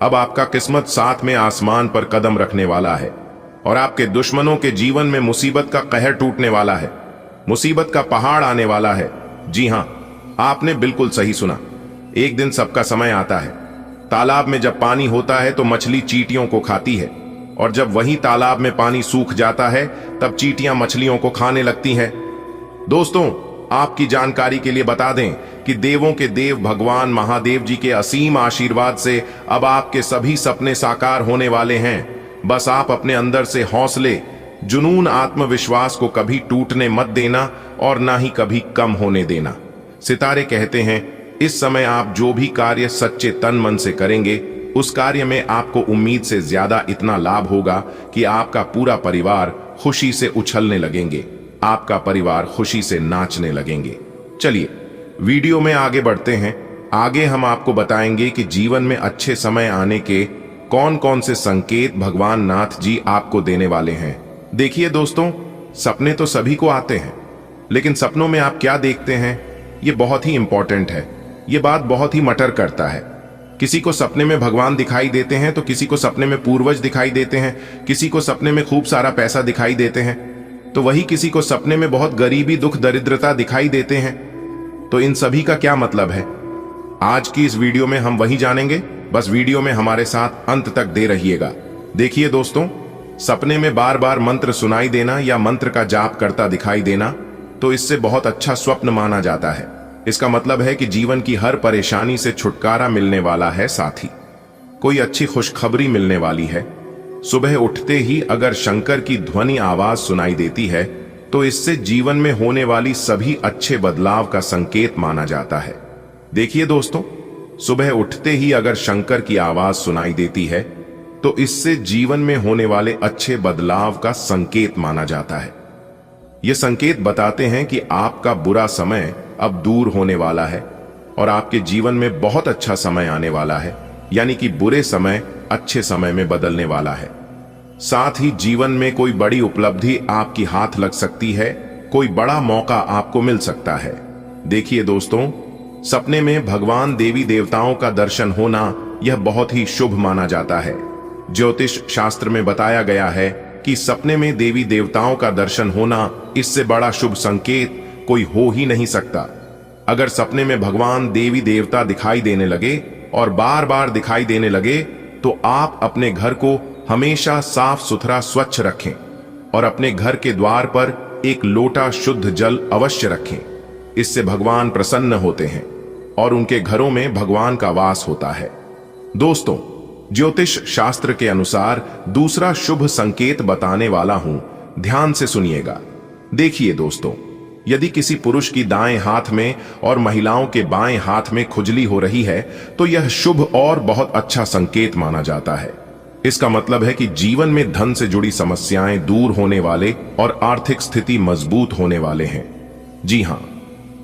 अब आपका किस्मत साथ में आसमान पर कदम रखने वाला है और आपके दुश्मनों के जीवन में मुसीबत का कहर टूटने वाला है, मुसीबत का पहाड़ आने वाला है। जी हां, आपने बिल्कुल सही सुना। एक दिन सबका समय आता है। तालाब में जब पानी होता है तो मछली चींटियों को खाती है, और जब वही तालाब में पानी सूख जाता है तब चींटियां मछलियों को खाने लगती हैं। दोस्तों, आपकी जानकारी के लिए बता दें कि देवों के देव भगवान महादेव जी के असीम आशीर्वाद से अब आपके सभी सपने साकार होने वाले हैं। बस आप अपने अंदर से हौसले, जुनून, आत्मविश्वास को कभी टूटने मत देना और ना ही कभी कम होने देना। सितारे कहते हैं, इस समय आप जो भी कार्य सच्चे तन मन से करेंगे, उस कार्य में आपको उम्मीद से ज्यादा इतना लाभ होगा कि आपका पूरा परिवार खुशी से उछलने लगेंगे, आपका परिवार खुशी से नाचने लगेंगे। चलिए वीडियो में आगे बढ़ते हैं। आगे हम आपको बताएंगे कि जीवन में अच्छे समय आने के कौन कौन से संकेत भगवान नाथ जी आपको देने वाले हैं। देखिए दोस्तों, सपने तो सभी को आते हैं, लेकिन सपनों में आप क्या देखते हैं, ये बहुत ही इंपॉर्टेंट है। ये बात बहुत ही मटर करता है। किसी को सपने में भगवान दिखाई देते हैं तो किसी को सपने में पूर्वज दिखाई देते हैं, किसी को सपने में खूब सारा पैसा दिखाई देते हैं, तो वही किसी को सपने में बहुत गरीबी, दुख, दरिद्रता दिखाई देते हैं। तो इन सभी का क्या मतलब है, आज की इस वीडियो में हम वही जानेंगे। बस वीडियो में हमारे साथ अंत तक दे रहिएगा। देखिए दोस्तों, सपने में बार बार मंत्र सुनाई देना या मंत्र का जाप करता दिखाई देना, तो इससे बहुत अच्छा स्वप्न माना जाता है। इसका मतलब है कि जीवन की हर परेशानी से छुटकारा मिलने वाला है, साथ ही कोई अच्छी खुशखबरी मिलने वाली है। सुबह उठते ही अगर शंकर की ध्वनि आवाज सुनाई देती है तो इससे जीवन में होने वाली सभी अच्छे बदलाव का संकेत माना जाता है। देखिए दोस्तों, सुबह उठते ही अगर शंकर की आवाज सुनाई देती है तो इससे जीवन में होने वाले अच्छे बदलाव का संकेत माना जाता है। ये संकेत बताते हैं कि आपका बुरा समय अब दूर होने वाला है और आपके जीवन में बहुत अच्छा समय आने वाला है, यानी कि बुरे समय अच्छे समय में बदलने वाला है। साथ ही जीवन में कोई बड़ी उपलब्धि आपकी हाथ लग सकती है, कोई बड़ा मौका आपको मिल सकता है। देखिए दोस्तों, सपने में भगवान देवी देवताओं का दर्शन होना यह बहुत ही शुभ माना जाता है। ज्योतिष शास्त्र में बताया गया है कि सपने में देवी देवताओं का दर्शन होना, इससे बड़ा शुभ संकेत कोई हो ही नहीं सकता। अगर सपने में भगवान देवी देवता दिखाई देने लगे और बार बार दिखाई देने लगे तो आप अपने घर को हमेशा साफ सुथरा स्वच्छ रखें और अपने घर के द्वार पर एक लोटा शुद्ध जल अवश्य रखें। इससे भगवान प्रसन्न होते हैं और उनके घरों में भगवान का वास होता है। दोस्तों, ज्योतिष शास्त्र के अनुसार दूसरा शुभ संकेत बताने वाला हूं, ध्यान से सुनिएगा। देखिए दोस्तों, यदि किसी पुरुष की दाएं हाथ में और महिलाओं के बाएं हाथ में खुजली हो रही है तो यह शुभ और बहुत अच्छा संकेत माना जाता है। इसका मतलब है कि जीवन में धन से जुड़ी समस्याएं दूर होने वाले और आर्थिक स्थिति मजबूत होने वाले हैं। जी हां,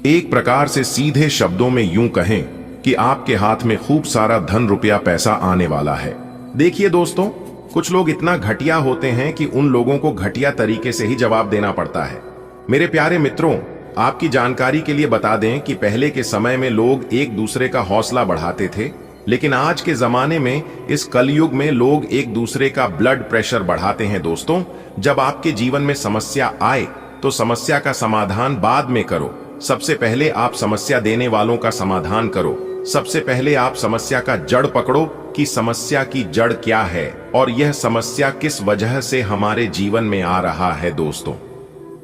एक प्रकार से सीधे शब्दों में यूं कहें कि आपके हाथ में खूब सारा धन, रुपया, पैसा आने वाला है। देखिए दोस्तों, कुछ लोग इतना घटिया होते हैं कि उन लोगों को घटिया तरीके से ही जवाब देना पड़ता है। मेरे प्यारे मित्रों, आपकी जानकारी के लिए बता दें कि पहले के समय में लोग एक दूसरे का हौसला बढ़ाते थे, लेकिन आज के जमाने में, इस कलयुग में, लोग एक दूसरे का ब्लड प्रेशर बढ़ाते हैं। दोस्तों, जब आपके जीवन में समस्या आए तो समस्या का समाधान बाद में करो। सबसे पहले आप समस्या देने वालों का समाधान करो। सबसे पहले आप समस्या का जड़ पकड़ो कि समस्या की जड़ क्या है और यह समस्या किस वजह से हमारे जीवन में आ रहा है। दोस्तों,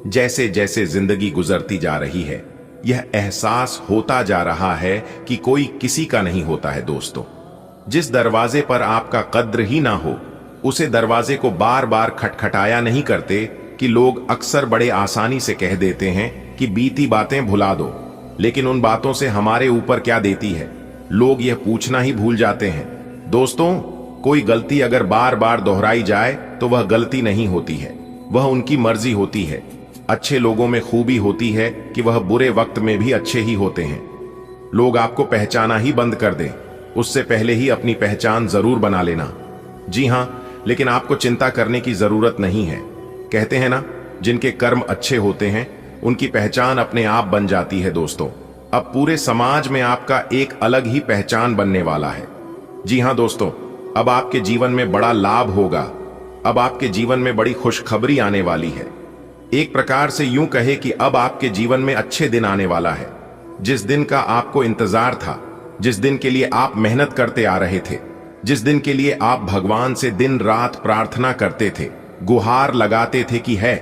जैसे जैसे जिंदगी गुजरती जा रही है, यह एहसास होता जा रहा है कि कोई किसी का नहीं होता है। दोस्तों, जिस दरवाजे पर आपका कद्र ही ना हो, उसे दरवाजे को बार बार खटखटाया नहीं करते कि लोग अक्सर बड़े आसानी से कह देते हैं कि बीती बातें भुला दो, लेकिन उन बातों से हमारे ऊपर क्या देती है, लोग यह पूछना ही भूल जाते हैं। दोस्तों, कोई गलती अगर बार बार दोहराई जाए तो वह गलती नहीं होती है, वह उनकी मर्जी होती है। अच्छे लोगों में खूबी होती है कि वह बुरे वक्त में भी अच्छे ही होते हैं। लोग आपको पहचाना ही बंद कर दें, उससे पहले ही अपनी पहचान जरूर बना लेना। जी हां, लेकिन आपको चिंता करने की जरूरत नहीं है। कहते हैं ना, जिनके कर्म अच्छे होते हैं उनकी पहचान अपने आप बन जाती है। दोस्तों, अब पूरे समाज में आपका एक अलग ही पहचान बनने वाला है। जी हां दोस्तों, अब आपके जीवन में बड़ा लाभ होगा। अब आपके जीवन में बड़ी खुशखबरी आने वाली है। एक प्रकार से यूं कहे कि अब आपके जीवन में अच्छे दिन आने वाला है। जिस दिन का आपको इंतजार था, जिस दिन के लिए आप मेहनत करते आ रहे थे, जिस दिन के लिए आप भगवान से दिन रात प्रार्थना करते थे, गुहार लगाते थे कि है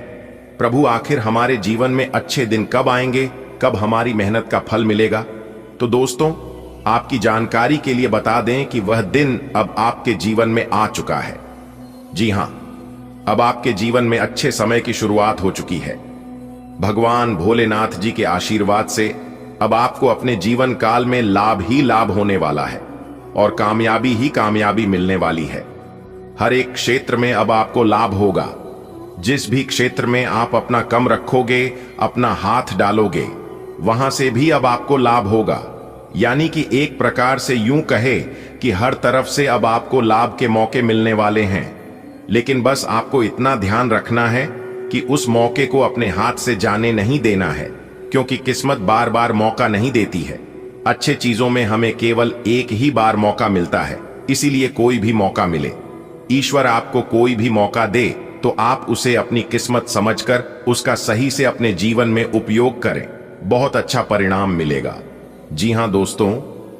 प्रभु, आखिर हमारे जीवन में अच्छे दिन कब आएंगे, कब हमारी मेहनत का फल मिलेगा। तो दोस्तों, आपकी जानकारी के लिए बता दें कि वह दिन अब आपके जीवन में आ चुका है। जी हां, अब आपके जीवन में अच्छे समय की शुरुआत हो चुकी है। भगवान भोलेनाथ जी के आशीर्वाद से अब आपको अपने जीवन काल में लाभ ही लाभ होने वाला है और कामयाबी ही कामयाबी मिलने वाली है। हर एक क्षेत्र में अब आपको लाभ होगा। जिस भी क्षेत्र में आप अपना कम रखोगे, अपना हाथ डालोगे, वहां से भी अब आपको लाभ होगा। यानी कि एक प्रकार से यूं कहे कि हर तरफ से अब आपको लाभ के मौके मिलने वाले हैं। लेकिन बस आपको इतना ध्यान रखना है कि उस मौके को अपने हाथ से जाने नहीं देना है, क्योंकि किस्मत बार बार मौका नहीं देती है। अच्छे चीजों में हमें केवल एक ही बार मौका मिलता है, इसीलिए कोई भी मौका मिले, ईश्वर आपको कोई भी मौका दे तो आप उसे अपनी किस्मत समझकर उसका सही से अपने जीवन में उपयोग करें, बहुत अच्छा परिणाम मिलेगा। जी हां दोस्तों,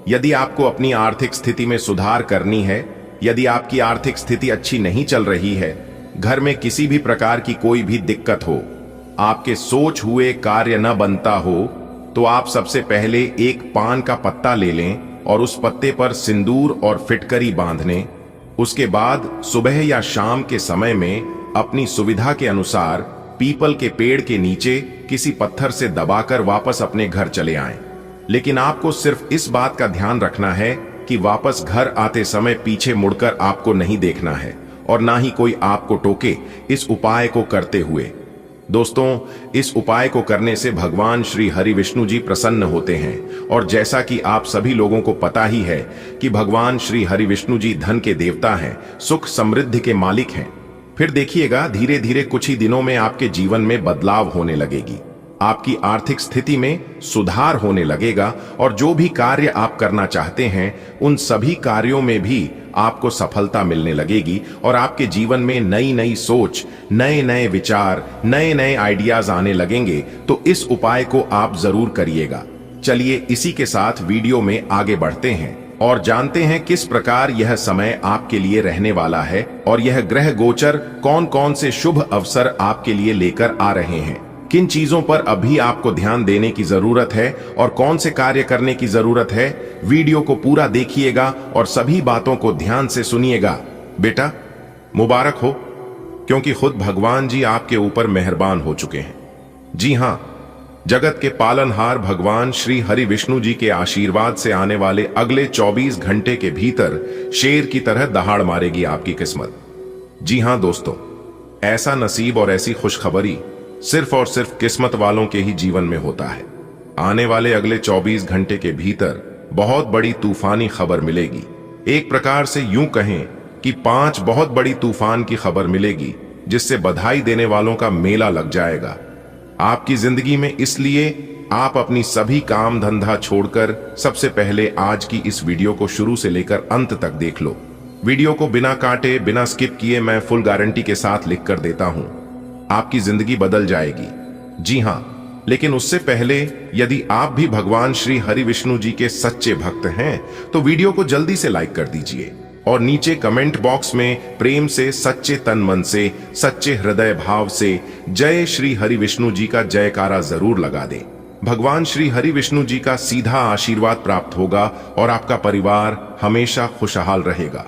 यदि आपको अपनी आर्थिक स्थिति में सुधार करनी है, यदि आपकी आर्थिक स्थिति अच्छी नहीं चल रही है, घर में किसी भी प्रकार की कोई भी दिक्कत हो, आपके सोच हुए कार्य न बनता हो, तो आप सबसे पहले एक पान का पत्ता ले लें और उस पत्ते पर सिंदूर और फिटकरी बांध लें। उसके बाद सुबह या शाम के समय में अपनी सुविधा के अनुसार पीपल के पेड़ के नीचे किसी पत्थर से दबाकर वापस अपने घर चले आएं। लेकिन आपको सिर्फ इस बात का ध्यान रखना है कि वापस घर आते समय पीछे मुड़कर आपको नहीं देखना है और ना ही कोई आपको टोके इस उपाय को करते हुए। दोस्तों, इस उपाय को करने से भगवान श्री हरि विष्णु जी प्रसन्न होते हैं और जैसा कि आप सभी लोगों को पता ही है कि भगवान श्री हरि विष्णु जी धन के देवता हैं, सुख समृद्धि के मालिक हैं। फिर देखिएगा, धीरे धीरे कुछ ही दिनों में आपके जीवन में बदलाव होने लगेगी, आपकी आर्थिक स्थिति में सुधार होने लगेगा और जो भी कार्य आप करना चाहते हैं उन सभी कार्यों में भी आपको सफलता मिलने लगेगी और आपके जीवन में नई नई सोच, नए नए विचार, नए नए आइडियाज आने लगेंगे। तो इस उपाय को आप जरूर करिएगा। चलिए इसी के साथ वीडियो में आगे बढ़ते हैं और जानते हैं किस प्रकार यह समय आपके लिए रहने वाला है और यह ग्रह गोचर कौन कौन से शुभ अवसर आपके लिए लेकर आ रहे हैं, किन चीजों पर अभी आपको ध्यान देने की जरूरत है और कौन से कार्य करने की जरूरत है। वीडियो को पूरा देखिएगा और सभी बातों को ध्यान से सुनिएगा। बेटा, मुबारक हो, क्योंकि खुद भगवान जी आपके ऊपर मेहरबान हो चुके हैं। जी हां, जगत के पालनहार भगवान श्री हरि विष्णु जी के आशीर्वाद से आने वाले अगले 24 घंटे के भीतर शेर की तरह दहाड़ मारेगी आपकी किस्मत। जी हां दोस्तों, ऐसा नसीब और ऐसी खुशखबरी सिर्फ और सिर्फ किस्मत वालों के ही जीवन में होता है। आने वाले अगले 24 घंटे के भीतर बहुत बड़ी तूफानी खबर मिलेगी। एक प्रकार से यूं कहें कि 5 बहुत बड़ी तूफान की खबर मिलेगी, जिससे बधाई देने वालों का मेला लग जाएगा आपकी जिंदगी में। इसलिए आप अपनी सभी काम धंधा छोड़कर सबसे पहले आज की इस वीडियो को शुरू से लेकर अंत तक देख लो। वीडियो को बिना काटे, बिना स्किप किए मैं फुल गारंटी के साथ लिख कर देता हूं, आपकी जिंदगी बदल जाएगी। जी हां, लेकिन उससे पहले यदि आप भी भगवान श्री हरि विष्णु जी के सच्चे भक्त हैं तो वीडियो को जल्दी से लाइक कर दीजिए और नीचे कमेंट बॉक्स में प्रेम से, सच्चे तन मन से, सच्चे हृदय भाव से जय श्री हरि विष्णु जी का जयकारा जरूर लगा दें। भगवान श्री हरि विष्णु जी का सीधा आशीर्वाद प्राप्त होगा और आपका परिवार हमेशा खुशहाल रहेगा।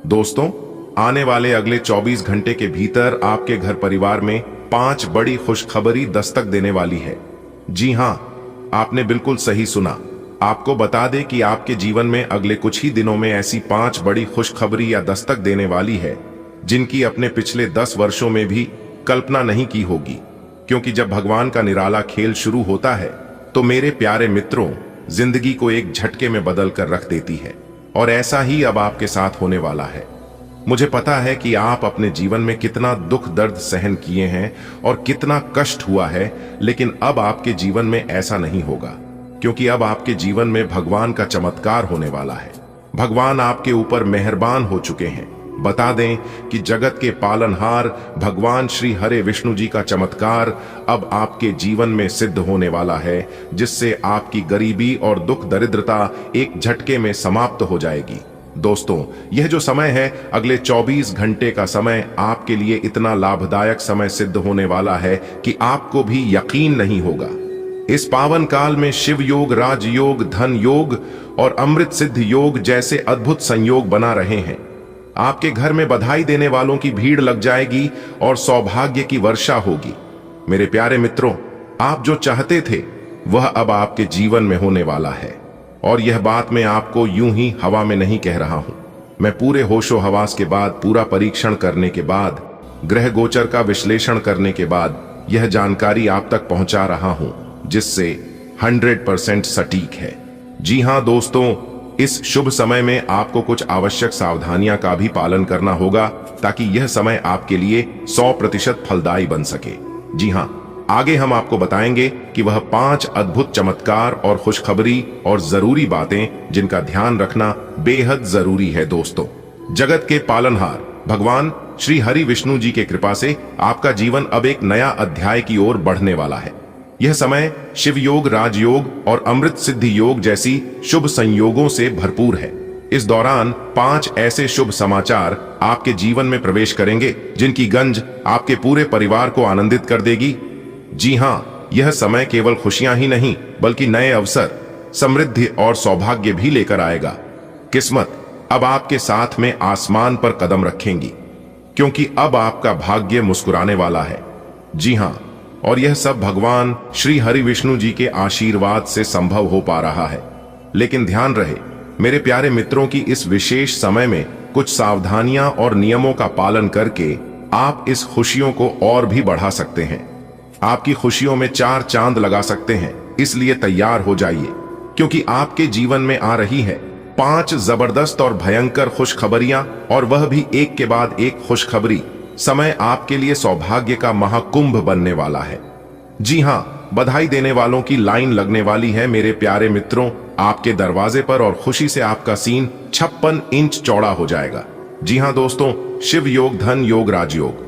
दोस्तों, आने वाले अगले 24 घंटे के भीतर आपके घर परिवार में 5 बड़ी खुशखबरी दस्तक देने वाली है। जी हां, आपने बिल्कुल सही सुना, आपको बता दें कि आपके जीवन में अगले कुछ ही दिनों में ऐसी 5 बड़ी खुशखबरी या दस्तक देने वाली है जिनकी अपने पिछले 10 वर्षों में भी कल्पना नहीं की होगी। क्योंकि जब भगवान का निराला खेल शुरू होता है तो मेरे प्यारे मित्रों, जिंदगी को एक झटके में बदल कर रख देती है। और ऐसा ही अब आपके साथ होने वाला है। मुझे पता है कि आप अपने जीवन में कितना दुख दर्द सहन किए हैं और कितना कष्ट हुआ है, लेकिन अब आपके जीवन में ऐसा नहीं होगा, क्योंकि अब आपके जीवन में भगवान का चमत्कार होने वाला है। भगवान आपके ऊपर मेहरबान हो चुके हैं। बता दें कि जगत के पालनहार भगवान श्री हरे विष्णु जी का चमत्कार अब आपके जीवन में सिद्ध होने वाला है, जिससे आपकी गरीबी और दुख दरिद्रता एक झटके में समाप्त हो जाएगी। दोस्तों, यह जो समय है, अगले 24 घंटे का समय आपके लिए इतना लाभदायक समय सिद्ध होने वाला है कि आपको भी यकीन नहीं होगा। इस पावन काल में शिव योग, राजयोग, धन योग और अमृत सिद्ध योग जैसे अद्भुत संयोग बना रहे हैं। आपके घर में बधाई देने वालों की भीड़ लग जाएगी और सौभाग्य की वर्षा होगी। मेरे प्यारे मित्रों, आप जो चाहते थे वह अब आपके जीवन में होने वाला है। और यह बात मैं आपको यूं ही हवा में नहीं कह रहा हूं। मैं पूरे होशो हवास के बाद, पूरा परीक्षण करने के बाद, ग्रह गोचर का विश्लेषण करने के बाद यह जानकारी आप तक पहुंचा रहा हूं, जिससे 100% सटीक है। जी हां दोस्तों, इस शुभ समय में आपको कुछ आवश्यक सावधानियां का भी पालन करना होगा ताकि यह समय आपके लिए 100% फलदायी बन सके। जी हां, आगे हम आपको बताएंगे कि वह 5 अद्भुत चमत्कार और खुशखबरी और जरूरी बातें जिनका ध्यान रखना बेहद जरूरी है। दोस्तों, जगत के पालनहार भगवान श्री हरि विष्णु जी के कृपा से आपका जीवन अब एक नया अध्याय की ओर बढ़ने वाला है। यह समय शिव योग, राजयोग और अमृत सिद्धि योग जैसी शुभ संयोगों से भरपूर है। इस दौरान 5 ऐसे शुभ समाचार आपके जीवन में प्रवेश करेंगे जिनकी गंज आपके पूरे परिवार को आनंदित कर देगी। जी हां, यह समय केवल खुशियां ही नहीं बल्कि नए अवसर, समृद्धि और सौभाग्य भी लेकर आएगा। किस्मत अब आपके साथ में आसमान पर कदम रखेंगी, क्योंकि अब आपका भाग्य मुस्कुराने वाला है। जी हां, और यह सब भगवान श्री हरि विष्णु जी के आशीर्वाद से संभव हो पा रहा है। लेकिन ध्यान रहे मेरे प्यारे मित्रों की इस विशेष समय में कुछ सावधानियां और नियमों का पालन करके आप इस खुशियों को और भी बढ़ा सकते हैं। आपकी खुशियों में 4 चांद लगा सकते हैं। इसलिए तैयार हो जाइए, क्योंकि आपके जीवन में आ रही है 5 जबरदस्त और भयंकर खुशखबरियां, और वह भी एक के बाद एक खुशखबरी। समय आपके लिए सौभाग्य का महाकुंभ बनने वाला है। जी हां, बधाई देने वालों की लाइन लगने वाली है मेरे प्यारे मित्रों आपके दरवाजे पर, और खुशी से आपका सीन 56 इंच चौड़ा हो जाएगा। जी हां दोस्तों, शिव योग, धन योग, राजयोग,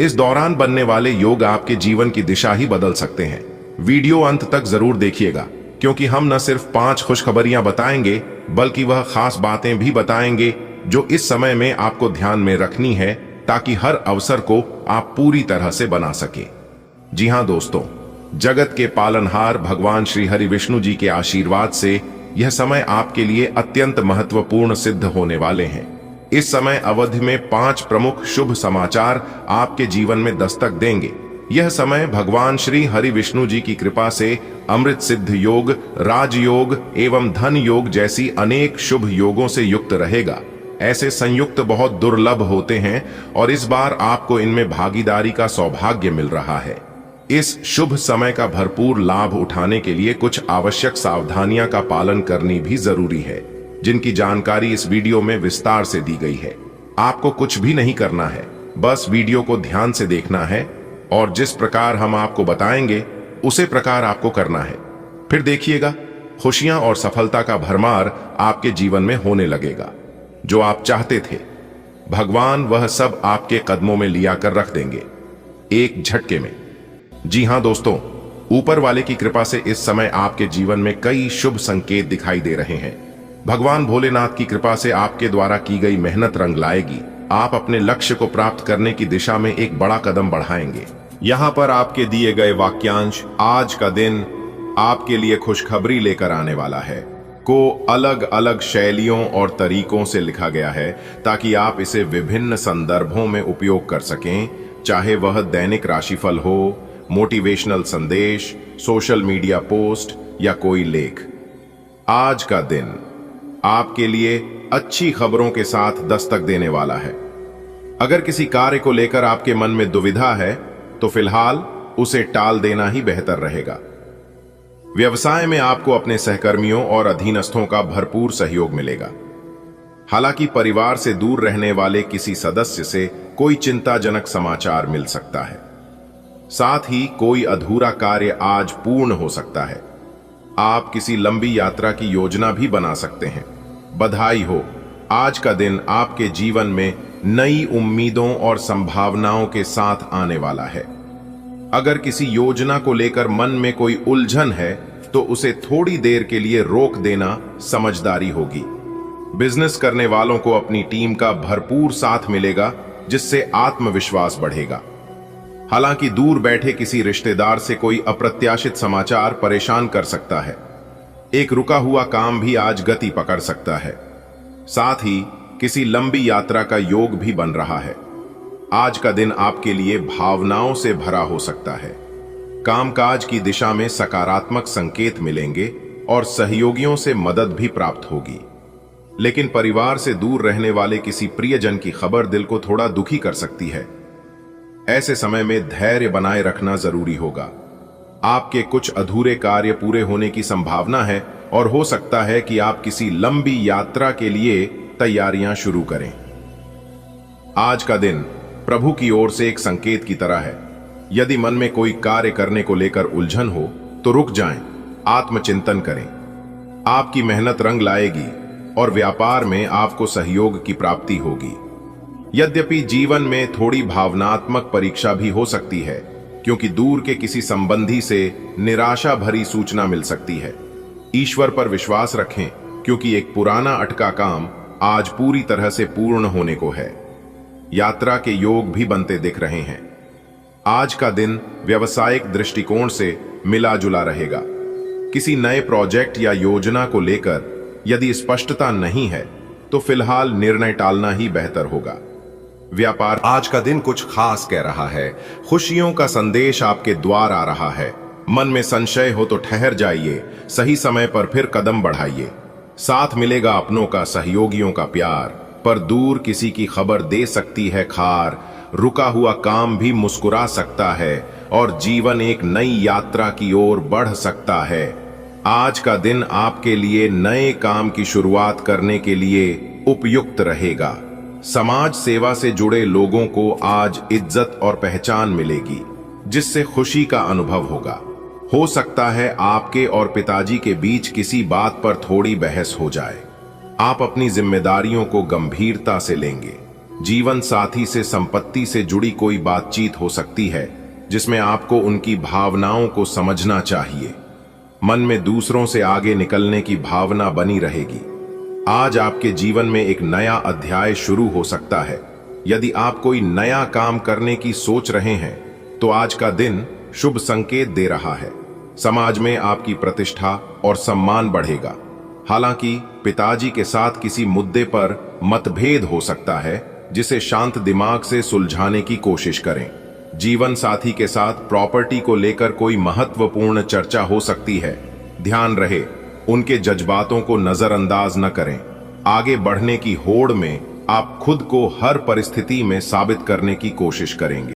इस दौरान बनने वाले योग आपके जीवन की दिशा ही बदल सकते हैं। वीडियो अंत तक जरूर देखिएगा, क्योंकि हम न सिर्फ 5 खुशखबरियां बताएंगे बल्कि वह खास बातें भी बताएंगे जो इस समय में आपको ध्यान में रखनी है, ताकि हर अवसर को आप पूरी तरह से बना सके। जी हां दोस्तों, जगत के पालनहार भगवान श्री हरि विष्णु जी के आशीर्वाद से यह समय आपके लिए अत्यंत महत्वपूर्ण सिद्ध होने वाले हैं। इस समय अवधि में 5 प्रमुख शुभ समाचार आपके जीवन में दस्तक देंगे। यह समय भगवान श्री हरि विष्णु जी की कृपा से अमृत सिद्ध योग, राजयोग एवं धन योग जैसी अनेक शुभ योगों से युक्त रहेगा। ऐसे संयुक्त बहुत दुर्लभ होते हैं और इस बार आपको इनमें भागीदारी का सौभाग्य मिल रहा है। इस शुभ समय का भरपूर लाभ उठाने के लिए कुछ आवश्यक सावधानियां का पालन करनी भी जरूरी है, जिनकी जानकारी इस वीडियो में विस्तार से दी गई है। आपको कुछ भी नहीं करना है, बस वीडियो को ध्यान से देखना है और जिस प्रकार हम आपको बताएंगे उसे प्रकार आपको करना है। फिर देखिएगा, खुशियां और सफलता का भरमार आपके जीवन में होने लगेगा। जो आप चाहते थे भगवान वह सब आपके कदमों में लिया कर रख देंगे, एक झटके में। जी हां दोस्तों, ऊपर वाले की कृपा से इस समय आपके जीवन में कई शुभ संकेत दिखाई दे रहे हैं। भगवान भोलेनाथ की कृपा से आपके द्वारा की गई मेहनत रंग लाएगी। आप अपने लक्ष्य को प्राप्त करने की दिशा में एक बड़ा कदम बढ़ाएंगे। यहाँ पर आपके दिए गए वाक्यांश, आज का दिन आपके लिए खुशखबरी लेकर आने वाला है, को अलग अलग शैलियों और तरीकों से लिखा गया है ताकि आप इसे विभिन्न संदर्भों में उपयोग कर सकें, चाहे वह दैनिक राशिफल हो, मोटिवेशनल संदेश, सोशल मीडिया पोस्ट या कोई लेख। आज का दिन आपके लिए अच्छी खबरों के साथ दस्तक देने वाला है। अगर किसी कार्य को लेकर आपके मन में दुविधा है तो फिलहाल उसे टाल देना ही बेहतर रहेगा। व्यवसाय में आपको अपने सहकर्मियों और अधीनस्थों का भरपूर सहयोग मिलेगा। हालांकि परिवार से दूर रहने वाले किसी सदस्य से कोई चिंताजनक समाचार मिल सकता है। साथ ही कोई अधूरा कार्य आज पूर्ण हो सकता है। आप किसी लंबी यात्रा की योजना भी बना सकते हैं। बधाई हो, आज का दिन आपके जीवन में नई उम्मीदों और संभावनाओं के साथ आने वाला है। अगर किसी योजना को लेकर मन में कोई उलझन है तो उसे थोड़ी देर के लिए रोक देना समझदारी होगी। बिजनेस करने वालों को अपनी टीम का भरपूर साथ मिलेगा, जिससे आत्मविश्वास बढ़ेगा। हालांकि दूर बैठे किसी रिश्तेदार से कोई अप्रत्याशित समाचार परेशान कर सकता है। एक रुका हुआ काम भी आज गति पकड़ सकता है। साथ ही किसी लंबी यात्रा का योग भी बन रहा है। आज का दिन आपके लिए भावनाओं से भरा हो सकता है। कामकाज की दिशा में सकारात्मक संकेत मिलेंगे और सहयोगियों से मदद भी प्राप्त होगी। लेकिन परिवार से दूर रहने वाले किसी प्रियजन की खबर दिल को थोड़ा दुखी कर सकती है। ऐसे समय में धैर्य बनाए रखना जरूरी होगा। आपके कुछ अधूरे कार्य पूरे होने की संभावना है और हो सकता है कि आप किसी लंबी यात्रा के लिए तैयारियां शुरू करें। आज का दिन प्रभु की ओर से एक संकेत की तरह है। यदि मन में कोई कार्य करने को लेकर उलझन हो तो रुक जाएं, आत्मचिंतन करें। आपकी मेहनत रंग लाएगी और व्यापार में आपको सहयोग की प्राप्ति होगी। यद्यपि जीवन में थोड़ी भावनात्मक परीक्षा भी हो सकती है, क्योंकि दूर के किसी संबंधी से निराशा भरी सूचना मिल सकती है। ईश्वर पर विश्वास रखें, क्योंकि एक पुराना अटका काम आज पूरी तरह से पूर्ण होने को है। यात्रा के योग भी बनते दिख रहे हैं। आज का दिन व्यावसायिक दृष्टिकोण से मिला जुला रहेगा। किसी नए प्रोजेक्ट या योजना को लेकर यदि स्पष्टता नहीं है तो फिलहाल निर्णय टालना ही बेहतर होगा। व्यापार आज का दिन कुछ खास कह रहा है। खुशियों का संदेश आपके द्वार आ रहा है। मन में संशय हो तो ठहर जाइए, सही समय पर फिर कदम बढ़ाइए। साथ मिलेगा अपनों का, सहयोगियों का प्यार, पर दूर किसी की खबर दे सकती है खार। रुका हुआ काम भी मुस्कुरा सकता है और जीवन एक नई यात्रा की ओर बढ़ सकता है। आज का दिन आपके लिए नए काम की शुरुआत करने के लिए उपयुक्त रहेगा। समाज सेवा से जुड़े लोगों को आज इज्जत और पहचान मिलेगी, जिससे खुशी का अनुभव होगा। हो सकता है आपके और पिताजी के बीच किसी बात पर थोड़ी बहस हो जाए। आप अपनी जिम्मेदारियों को गंभीरता से लेंगे। जीवन साथी से संपत्ति से जुड़ी कोई बातचीत हो सकती है, जिसमें आपको उनकी भावनाओं को समझना चाहिए। मन में दूसरों से आगे निकलने की भावना बनी रहेगी। आज आपके जीवन में एक नया अध्याय शुरू हो सकता है। यदि आप कोई नया काम करने की सोच रहे हैं तो आज का दिन शुभ संकेत दे रहा है। समाज में आपकी प्रतिष्ठा और सम्मान बढ़ेगा। हालांकि पिताजी के साथ किसी मुद्दे पर मतभेद हो सकता है, जिसे शांत दिमाग से सुलझाने की कोशिश करें। जीवन साथी के साथ प्रॉपर्टी को लेकर कोई महत्वपूर्ण चर्चा हो सकती है। ध्यान रहे, उनके जज्बातों को नजरअंदाज न करें। आगे बढ़ने की होड़ में आप खुद को हर परिस्थिति में साबित करने की कोशिश करेंगे।